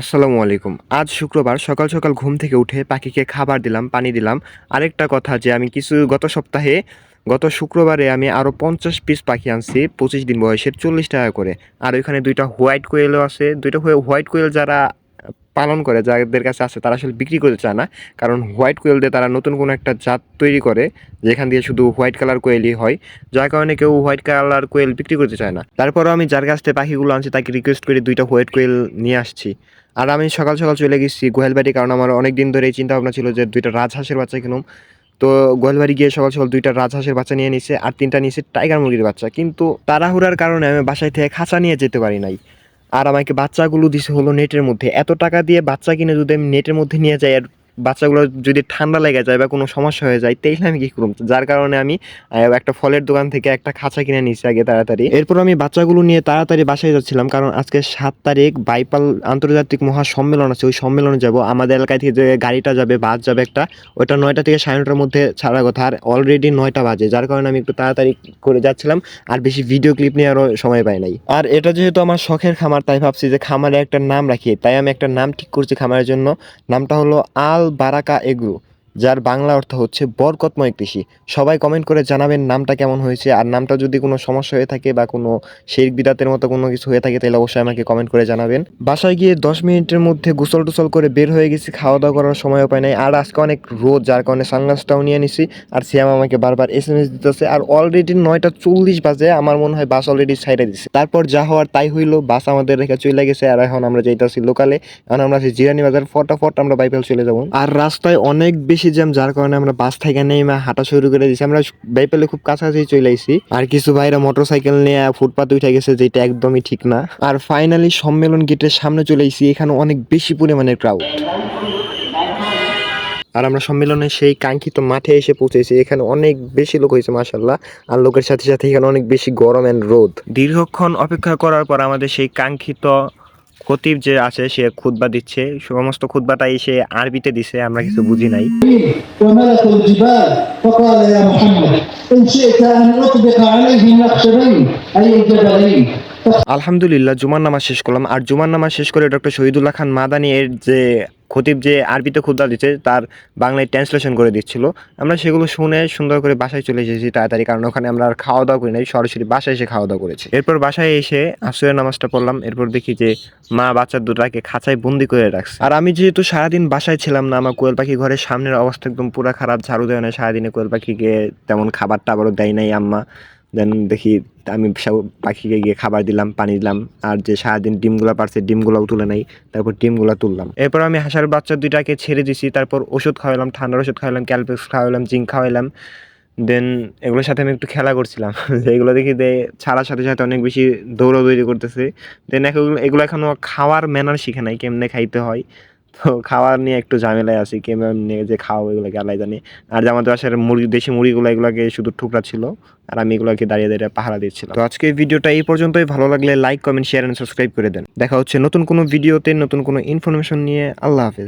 আসসালামু আলাইকুম। আজ শুক্রবার সকাল সকাল ঘুম থেকে উঠে পাখিকে খাবার দিলাম, পানি দিলাম। আরেকটা কথা যে আমি গত শুক্রবারে আমি আরও ৫০ পিস পাখি আনছি ২৫ দিন বয়সের ৪০ টাকা করে। আর ওইখানে ২টা হোয়াইট কোয়েলও আছে। ২টা হোয়াইট কোয়েল যারা পালন করে, যাদের কাছে আছে তারা আসলে বিক্রি করতে চায় না। কারণ হোয়াইট কোয়েল দিয়ে তারা নতুন কোনো একটা জাত তৈরি করে, যেখান দিয়ে শুধু হোয়াইট কালার কোয়েলই হয়। যার কারণে কেউ হোয়াইট কালার কোয়েল বিক্রি করতে চায় না। তারপরেও আমি যার কাছ থেকে পাখিগুলো আনছি তাকে রিকোয়েস্ট করে ২টা হোয়াইট কোয়েল নিয়ে আসছি। আর আমি সকাল সকাল চলে গেছি গোয়ালবাড়ি, কারণ আমার অনেক দিন ধরে এই চিন্তা ভাবনা ছিল যে ২টা রাজহাঁসের বাচ্চা কিনুম। তো গোয়ালবাড়ি গিয়ে সকাল সকাল ২টা রাজহাঁসের বাচ্চা নিয়ে নিছে, আর ৩টা নিয়েছে টাইগার মুরগির বাচ্চা। কিন্তু তাড়াহুড়ার কারণে আমি বাসায় থেকে খাঁচা নিয়ে যেতে পারি নাই। আর আমাকে বাচ্চাগুলো দিছে হলো নেটের মধ্যে। এত টাকা দিয়ে বাচ্চা কিনে যদি আমি নেটের মধ্যে নিয়ে যাই, আর বাচ্চাগুলো যদি ঠান্ডা লেগে যায় বা কোনো সমস্যা হয়ে যায়, তাইলে আমি কি করব? যার কারণে আমি একটা ফলের দোকান থেকে একটা খাঁচা কিনে নিয়েছি আগে তাড়াতাড়ি। এরপর আমি বাচ্চাগুলো নিয়ে তাড়াতাড়ি বাসায় যাচ্ছিলাম, কারণ আজকে ৭ তারিখ বাইপাল আন্তর্জাতিক মহাসম্মেলন আছে। ওই সম্মেলনে যাব। আমাদের এলাকায় থেকে যে গাড়িটা যাবে, বাস যাবে একটা, ওইটা ৯টা থেকে ৯:৩০ মধ্যে ছাড়ার কথা। আর অলরেডি ৯টা বাজে, যার কারণে আমি একটু তাড়াতাড়ি করে যাচ্ছিলাম। আর বেশি ভিডিও ক্লিপ নেওয়ারও সময় পাই নাই। আর এটা যেহেতু আমার শখের খামার, তাই ভাবছি যে খামারে একটা নাম রাখি। তাই আমি একটা নাম ঠিক করছি খামারের জন্য। নামটা হলো আল বারাকা এগ্রো, যার বাংলা অর্থ হচ্ছে বরকতময় কৃষি। সবাই কমেন্ট করে জানাবেন নামটা কেমন হয়েছে। আর নামটা যদি কোনো সমস্যা হয়ে থাকে বা কোনো শিরক বিদাতের মতো কোনো কিছু হয়ে থাকে, তাহলে অবশ্যই আমাকে কমেন্ট করে জানাবেন। বাসায় গিয়ে 10 মিনিটের মধ্যে গোসল টোসল করে বের হয়ে গেছি। খাওয়া দাওয়া করার সময়ও পাই নাই। আর আজকে অনেক রোদ, যার কারণে সানগ্লাসটাও নিয়ে নিছি। আর সিয়াম আমাকে বারবার SMS দিতেছে। আর অলরেডি 9:40 বাজে, আমার মনে হয় বাস অলরেডি ছাইড়া দিছে। তারপর যা হওয়ার তাই হইলো, বাস আমাদের রেখে চলে গেছে। আর এখন আমরা যাইতাছি লোকালে। এখন আমরা আছি জিরানি বাজার। ফটাফট আমরা বাইপাল চলে যাবো। আর রাস্তায় অনেক বেশি জ্যাম, যার কারণে আমরা বাস থেকে নেমে হাঁটা শুরু করে দিয়েছি। আমরা বাইপালে খুব কাছাকাছি চলে আইছি। আর কিছু ভাইরা মোটরসাইকেল নিয়ে ফুটপাতে উঠে গেছে, যেটা একদমই ঠিক না। আর ফাইনালি সম্মেলন গেটের সামনে চলে আইছি। এখানে অনেক বেশি পরিমাণের ক্রাউড। আর আমরা সম্মেলনে সেই কাঙ্ক্ষিত মাঠে এসে পৌঁছেছি। এখানে অনেক বেশি লোক হয়েছে মাশাআল্লাহ। আর লোকের সাথে সাথে এখানে অনেক বেশি গরম এন্ড রোদ। দীর্ঘক্ষণ অপেক্ষা করার পর আমাদের সেই কাঙ্ক্ষিত খতিব যে আছে সে খুতবা দিচ্ছে। সমস্ত খুতবাটাই সে আরবিতে দিছে, আমরা কিছু বুঝি নাই। وملك الجبال فقال يا محمد إن شئت أن أطبق عليهم نقشبين أي الجبلين. আলহামদুলিল্লাহ জুমার নামাজ শেষ করলাম। আর জুমার নামাজ শেষ করে ডক্টর শহীদুল্লাহ খান মাদানী এর যে খতিব যে আরবিতে খুতবা দিচ্ছে, তার বাংলায় ট্রান্সলেশন করে দিচ্ছিল। আমরা সেগুলো শুনে সুন্দর করে বাসায় চলে এসেছি তাড়াতাড়ি, কারণ ওখানে আমরা আর খাওয়া দাওয়া করি নাই, সরাসরি বাসায় এসে খাওয়া দাওয়া করেছি। এরপর বাসায় এসে আসরের নামাজটা পড়লাম। এরপর দেখি যে মা বাচ্চা দুটাকে খাঁচায় বন্দি করে রাখছে। আর আমি যেহেতু সারাদিন বাসায় ছিলাম না, আমার কোয়েল পাখি ঘরের সামনের অবস্থা একদম পুরা খারাপ, ঝাড়ু দেওয়া নাই সারাদিনে। কোয়েল পাখিকে তেমন খাবার টাবারও দেয় নাই আম্মা। দেন দেখি আমি সব পাখিকে গিয়ে খাবার দিলাম, পানি দিলাম। আর যে সারাদিন ডিমগুলো পারছে ডিমগুলোও তুলে নাই। তারপর ডিমগুলো তুললাম। এরপর আমি হাঁসের বাচ্চা দুইটাকে ছেড়ে দিছি। তারপর ওষুধ খাওয়ালাম, ঠান্ডার ওষুধ খাওয়ালাম, ক্যালপেক্স খাওয়ালাম, জিঙ্ক খাওয়ালাম। দেন এগুলোর সাথে আমি একটু খেলা করছিলাম। এগুলো দেখি ছাড়ার সাথে সাথে অনেক বেশি দৌড়াদৌড়ি করতেছে। দেন এগুলো এখনো খাওয়ার ম্যানার শিখে নাই, কেমনে খাইতে হয়। তো খাওয়ার নিয়ে একটু ঝামেলায় আছি, কেমনে যে খাওয়াবো এগুলোকে আল্লাহ জানে। আর যে আমাদের বাসার মুরগি, দেশি মুরগিগুলো, এগুলোকে শুধু ঠুকরা ছিল। আর আমি এগুলোকে দাঁড়িয়ে দাঁড়িয়ে পাহারা দিচ্ছিলাম। তো আজকে ভিডিওটা এই পর্যন্তই। ভালো লাগলে like, comment, share and subscribe করে দেন। দেখা হচ্ছে নতুন কোনো ভিডিওতে নতুন কোনো ইনফরমেশন নিয়ে। আল্লাহ হাফেজ।